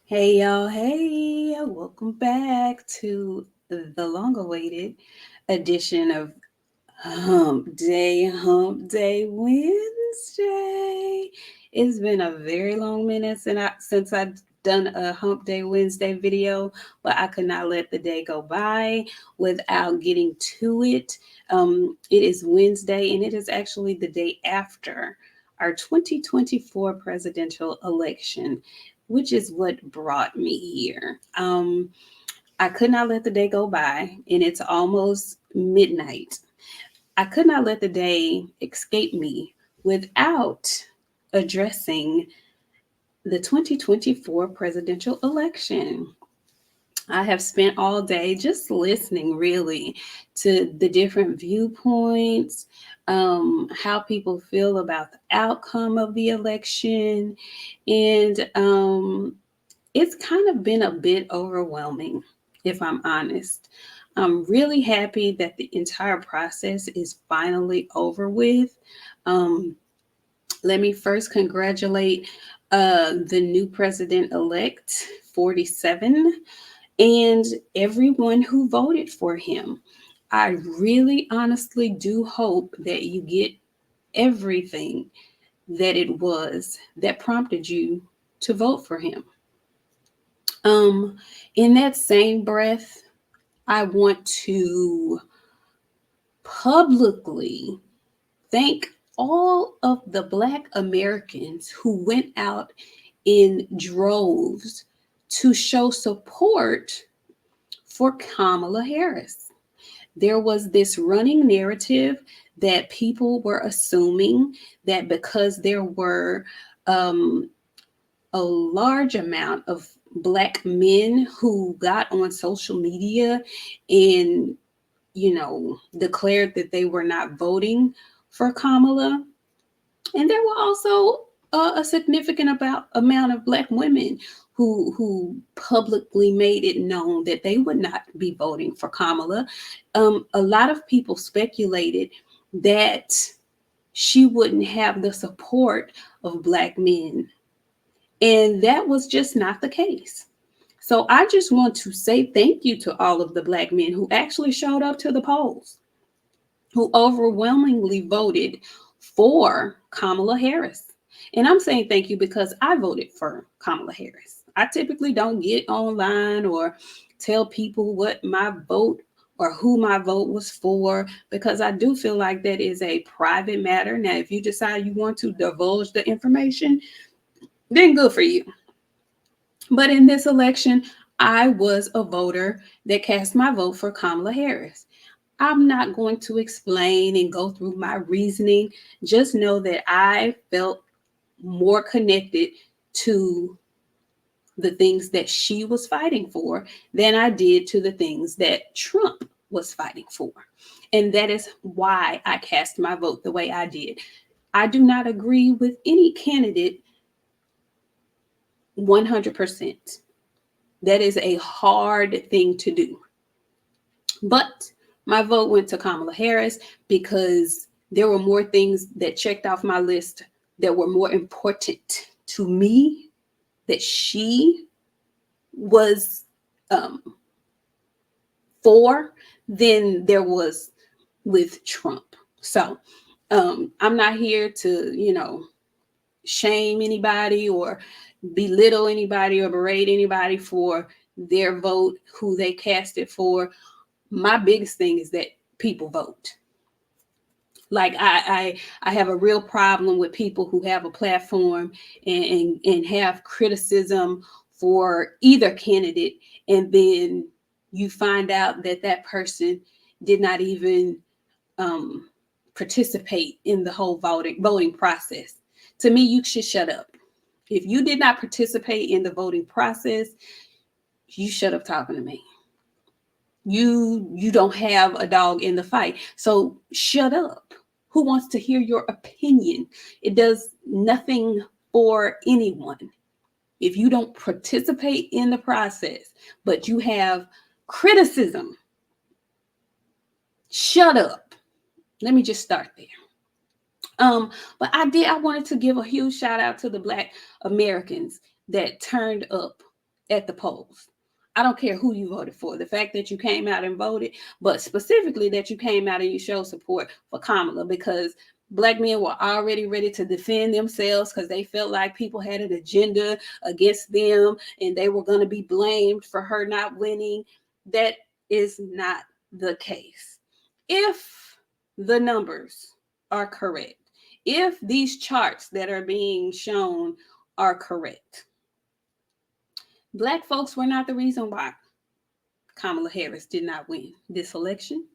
Hey y'all, hey, welcome back to the long awaited edition of Hump Day Wednesday. It's been a very long minute since I've done a Hump Day Wednesday video, but I could not let the day go by without getting to it. It is Wednesday, and it is actually the day after our 2024 presidential election, which is what brought me here. I could not let the day go by, and it's almost midnight. I could not let the day escape me without addressing the 2024 presidential election. I have spent all day just listening really to the different viewpoints, how people feel about the outcome of the election, and it's kind of been a bit overwhelming, if I'm honest. I'm really happy that the entire process is finally over with. Um, Let me first congratulate the new president elect, 47, and everyone who voted for him. I really honestly do hope that you get everything that it was that prompted you to vote for him. Um, in that same breath, I want to publicly thank all of the Black Americans who went out in droves to show support for Kamala Harris. There was this running narrative that people were assuming that because there were um, a large amount of Black men who got on social media and, declared that they were not voting for Kamala. And there were also a significant amount of Black women who publicly made it known that they would not be voting for Kamala. A lot of people speculated that she wouldn't have the support of Black men, and that was just not the case. So I just want to say thank you to all of the Black men who actually showed up to the polls, who overwhelmingly voted for Kamala Harris. And I'm saying thank you because I voted for Kamala Harris. I typically don't get online or tell people what my vote or who my vote was for because I do feel like that is a private matter. Now, if you decide you want to divulge the information, then good for you. But in this election, I was a voter that cast my vote for Kamala Harris. I'm not going to explain and go through my reasoning. Just know that I felt more connected to the things that she was fighting for than I did to the things that Trump was fighting for. And that is why I cast my vote the way I did. I do not agree with any candidate 100%. That is a hard thing to do. But my vote went to Kamala Harris because there were more things that checked off my list that were more important to me that she was um, for than there was with Trump. So I'm not here to, shame anybody or belittle anybody or berate anybody for their vote, who they cast it for. My biggest thing is that people vote. Like I have a real problem with people who have a platform and have criticism for either candidate, and then you find out that that person did not even um, participate in the whole voting process. To me, you should shut up. If you did not participate in the voting process, you shut up talking to me. You don't have a dog in the fight, so shut up. Who wants to hear your opinion? It does nothing for anyone. If you don't participate in the process but you have criticism, shut up. Let me just start there. But I wanted to give a huge shout out to the Black Americans that turned up at the polls. I don't care who you voted for. The fact that you came out and voted, but specifically that you came out and you showed support for Kamala, because Black men were already ready to defend themselves because they felt like people had an agenda against them and they were going to be blamed for her not winning. That is not the case. If the numbers are correct, if these charts that are being shown are correct, Black folks were not the reason why Kamala Harris did not win this election.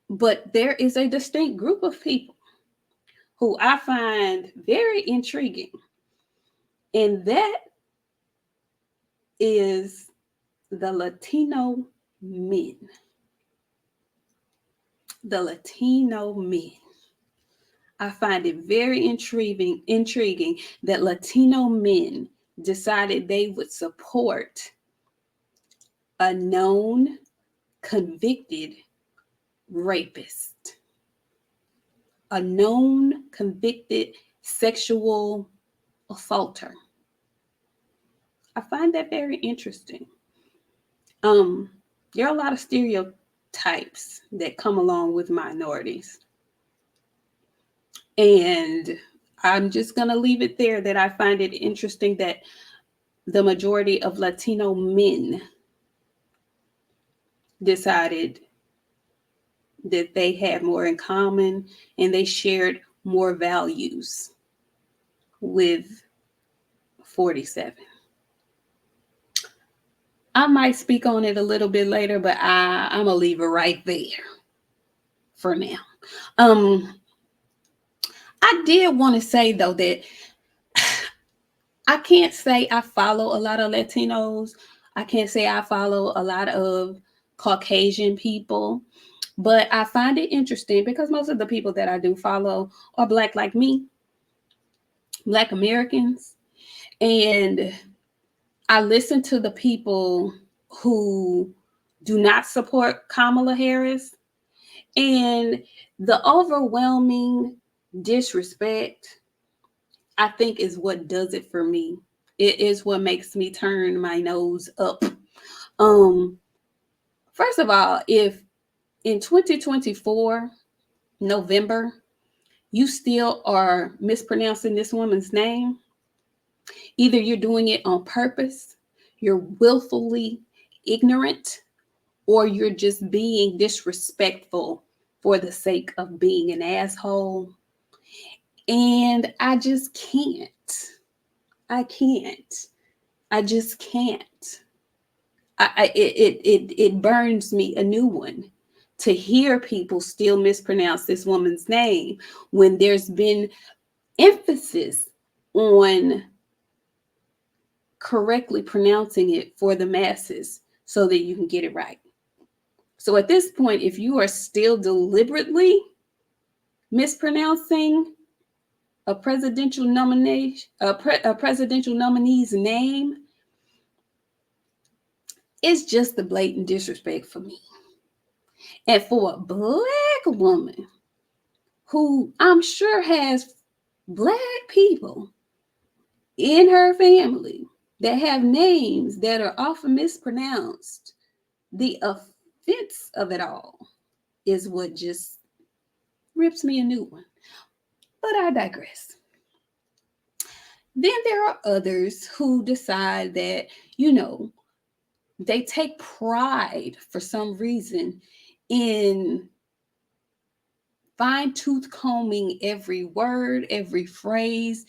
But there is a distinct group of people who I find very intriguing, and that is the Latino men. The Latino men. I find it very intriguing that Latino men decided they would support a known convicted rapist, a known convicted sexual assaulter. I find that very interesting. There are a lot of stereotypes that come along with minorities. And I'm just going to leave it there that I find it interesting that the majority of Latino men decided that they had more in common and they shared more values with 47. I might speak on it a little bit later, but I'm going to leave it right there for now. I did want to say, though, that I can't say I follow a lot of Latinos. I can't say I follow a lot of Caucasian people, but I find it interesting because most of the people that I do follow are Black like me, Black Americans. And I listen to the people who do not support Kamala Harris, and the overwhelming disrespect, I think, is what does it for me. It is what makes me turn my nose up. First of all, if in 2024, November, you still are mispronouncing this woman's name, either you're doing it on purpose, you're willfully ignorant, or you're just being disrespectful for the sake of being an asshole. And I just can't. I can't. I just can't. It burns me a new one to hear people still mispronounce this woman's name when there's been emphasis on correctly pronouncing it for the masses so that you can get it right. So at this point, if you are still deliberately mispronouncing a presidential nominee's name, it's just the blatant disrespect for me. And for a Black woman who I'm sure has Black people in her family that have names that are often mispronounced, the offense of it all is what just rips me a new one. But I digress. Then there are others who decide that, they take pride for some reason in fine-tooth combing every word, every phrase,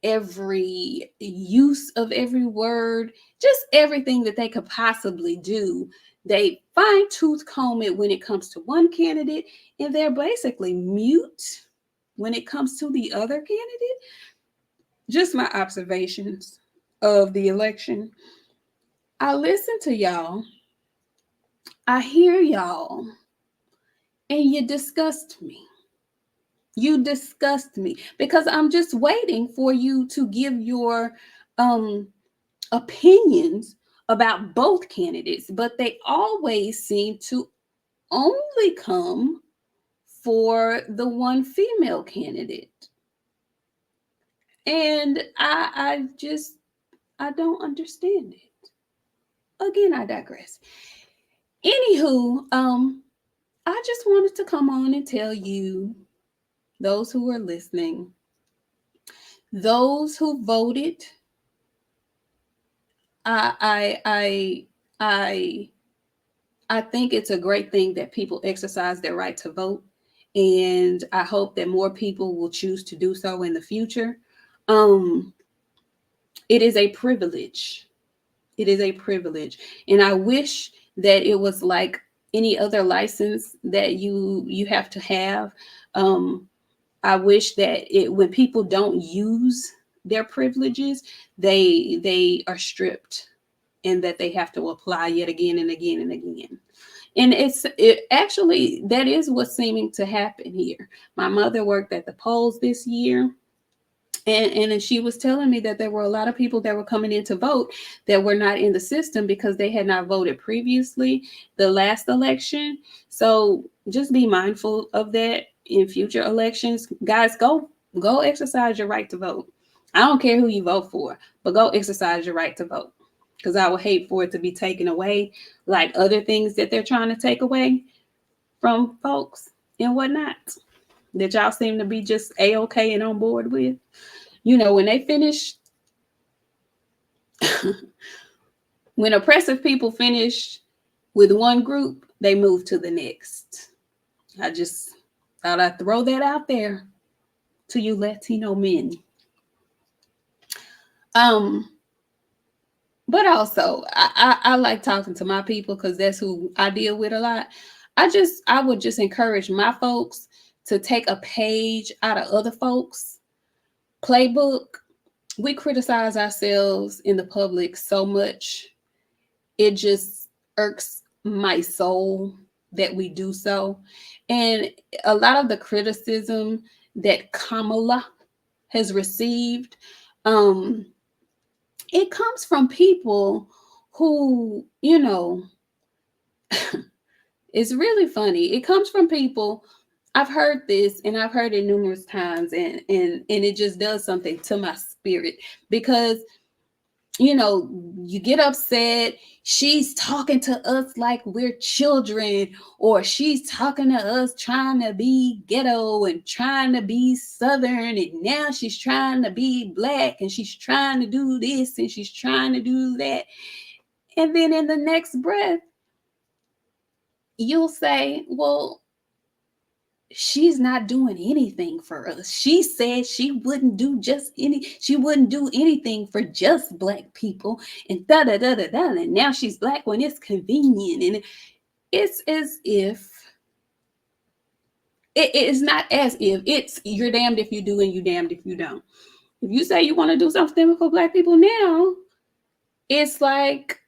every use of every word, just everything that they could possibly do. They fine-tooth comb it when it comes to one candidate, and they're basically mute when it comes to the other candidate. Just my observations of the election. I listen to y'all, I hear y'all, and you disgust me. You disgust me because I'm just waiting for you to give your opinions about both candidates, but they always seem to only come for the one female candidate. And I don't understand it. Again, I digress. Anywho, I just wanted to come on and tell you, those who are listening, those who voted, I I I I think it's a great thing that people exercise their right to vote, and I hope that more people will choose to do so in the future. Um, it is a privilege. It is a privilege, and I wish that it was like any other license that you have to have. Um, I wish that it when people don't use their privileges, they are stripped, and that they have to apply yet again and again and again. And it actually, that is what's seeming to happen here. My mother worked at the polls this year, and she was telling me that there were a lot of people that were coming in to vote that were not in the system because they had not voted previously the last election. So just be mindful of that in future elections. Guys, go exercise your right to vote. I don't care who you vote for, but go exercise your right to vote, because I would hate for it to be taken away like other things that they're trying to take away from folks and whatnot that y'all seem to be just a-okay and on board with. You know, when they finish, when oppressive people finish with one group, they move to the next. I just thought I'd throw that out there to you Latino men. Um, but also I like talking to my people because that's who I deal with a lot. I would just encourage my folks to take a page out of other folks' playbook. We criticize ourselves in the public so much. It just irks my soul that we do so. And a lot of the criticism that Kamala has received, um, it comes from people who, it's really funny. It comes from people. I've heard this and I've heard it numerous times, and it just does something to my spirit because you get upset. She's talking to us like we're children, or she's talking to us trying to be ghetto and trying to be Southern, and now she's trying to be Black and she's trying to do this and she's trying to do that. And then in the next breath, you'll say, well, she's not doing anything for us. She said she wouldn't do anything for just Black people, and da da da da da. And now she's Black when it's convenient. And it's as if it is not as if, it's you're damned if you do and you damned if you don't. If you say you want to do something for Black people now, it's like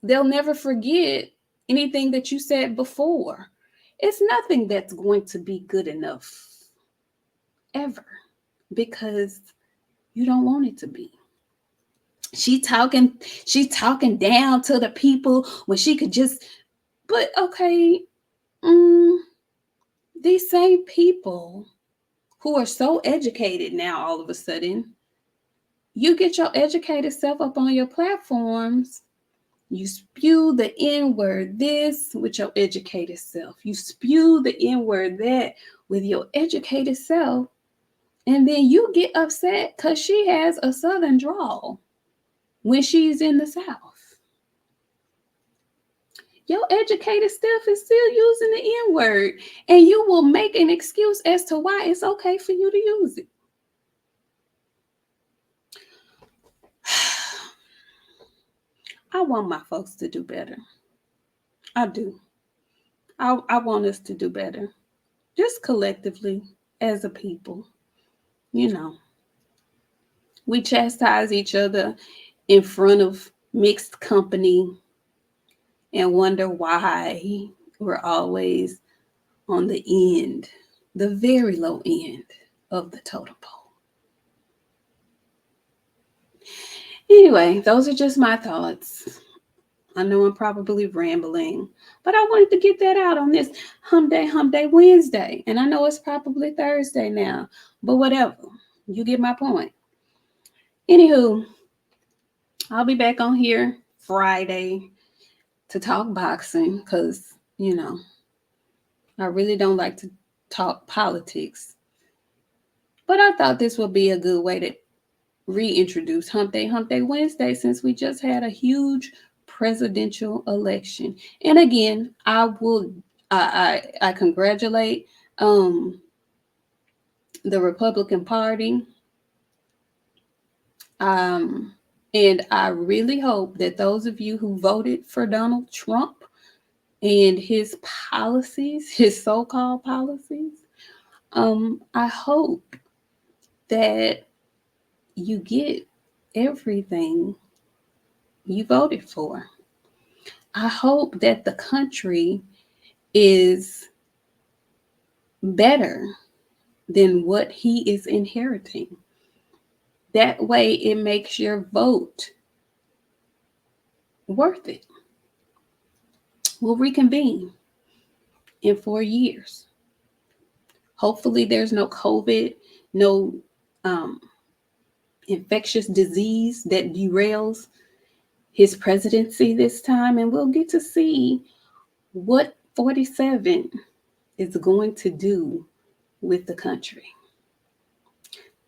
they'll never forget anything that you said before. It's nothing that's going to be good enough ever, because you don't want it to be. She talking down to the people when she could just, but okay, these same people who are so educated now, all of a sudden, you get your educated self up on your platforms. You spew the N-word this with your educated self. You spew the N-word that with your educated self. And then you get upset because she has a Southern drawl when she's in the South. Your educated self is still using the N-word, and you will make an excuse as to why it's okay for you to use it. I want my folks to do better. I do. I want us to do better. Just collectively as a people. We chastise each other in front of mixed company and wonder why we're always on the end, the very low end of the totem pole. Anyway, those are just my thoughts. I know I'm probably rambling, but I wanted to get that out on this Hump Day Wednesday. And I know it's probably Thursday now, but whatever. You get my point. Anywho, I'll be back on here Friday to talk boxing because, I really don't like to talk politics. But I thought this would be a good way to reintroduce Hump Day Wednesday, since we just had a huge presidential election. And again, I congratulate the Republican Party. Um, and I really hope that those of you who voted for Donald Trump and his policies, his so-called policies, I hope that you get everything you voted for. I hope that the country is better than what he is inheriting. That way, it makes your vote worth it. We'll reconvene in 4 years. Hopefully, there's no COVID, no um, infectious disease that derails his presidency this time, and we'll get to see what 47 is going to do with the country.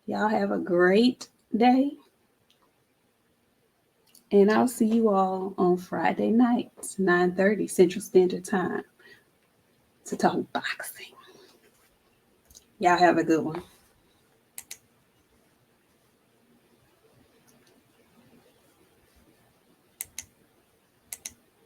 Y'all have a great day, and I'll see you all on Friday nights, 9:30 Central Standard Time, to talk boxing. Y'all have a good one.